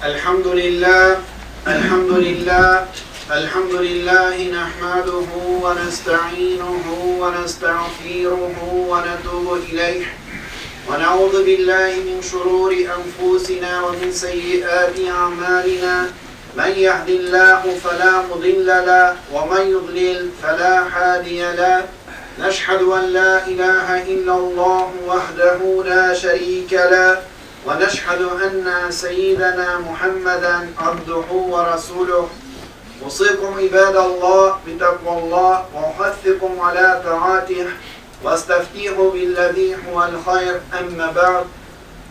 الحمد لله الحمد لله الحمد لله نحمده ونستعينه ونستغفره ونتوب إليه ونعوذ بالله من شرور أنفسنا ومن سيئات أعمالنا من يهد الله فلا مضل له ومن يضلل فلا هادي له نشهد أن لا إله إلا الله وحده لا شريك له ونشهد أن سيدنا محمدا عبده ورسوله أوصيكم عباد الله بتقوى الله وأحثكم على طاعته واستفتيحوا بالذي هو الخير أما بعد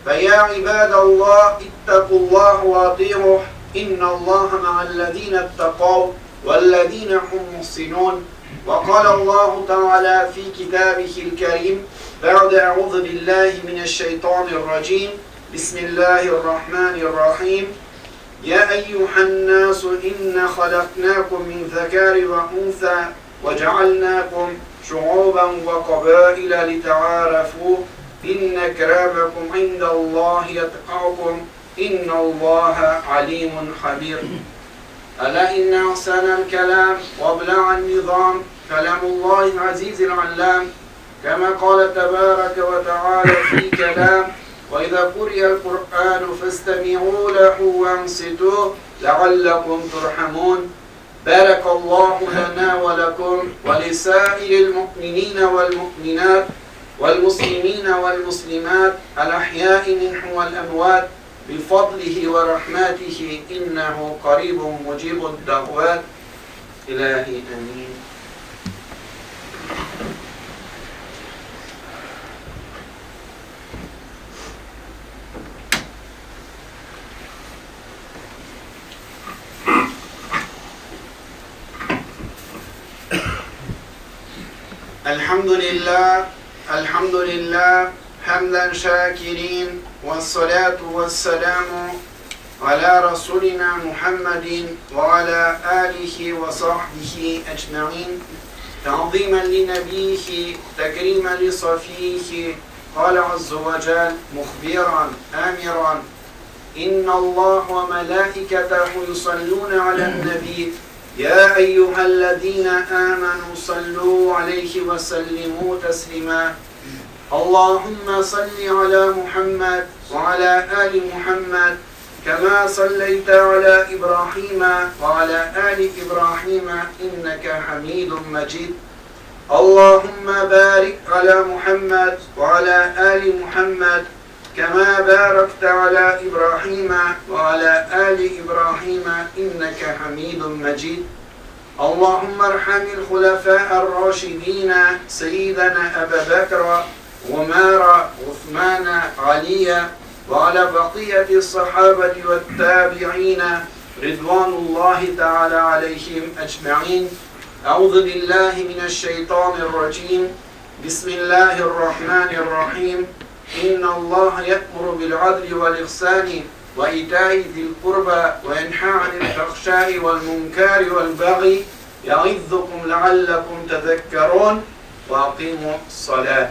فيا عباد الله اتقوا الله وأطيعوه إن الله مع الذين اتقوا والذين هم محسنون وقال الله تعالى في كتابه الكريم بعد أعوذ بالله من الشيطان الرجيم بسم الله الرحمن الرحيم يا أيها الناس إنا خلقناكم من ذكر وأنثى وجعلناكم شعوبا وقبائل لتعارفوا إن أكرمكم عند الله يتقاكم إن الله عليم خبير ألا إن أحسن الكلام وأبلغ النظام كلام الله العزيز العلام كما قال تبارك وتعالى في كلام وإذا قرئ القرآن فاستمعوا له وانصتوا لعلكم ترحمون بارك الله لنا ولكم ولسائر المؤمنين والمؤمنات والمسلمين والمسلمات الأحياء منهم والأموات بفضله ورحمته إنه قريب مجيب الدعوات إلهي آمين. الحمد لله حمدا شاكرين والصلاة والسلام على رسولنا محمد وعلى آله وصحبه أجمعين تعظيما لنبيه تكريما لصفيه قال عز وجل مخبرا آمرا إن الله وملائكته يصلون على النبي يا أيها الذين آمنوا صلوا عليه وسلموا تسليما اللهم صل على محمد وعلى آل محمد كما صليت على إبراهيم وعلى آل إبراهيم إنك حميد مجيد اللهم بارك على محمد وعلى آل محمد كما باركت على إبراهيم وعلى آل إبراهيم إنك حميد مجيد اللهم ارحم الخلفاء الراشدين سيدنا أبا بكر عمر عثمان علي وعلى بقية الصحابة والتابعين رضوان الله تعالى عليهم أجمعين أعوذ بالله من الشيطان الرجيم بسم الله الرحمن الرحيم إن الله يأمر بالعدل والإحسان وإيتاء ذي القربى وينهى عن الفحشاء والمنكر والبغي يعظكم لعلكم تذكرون وأقيموا الصلاة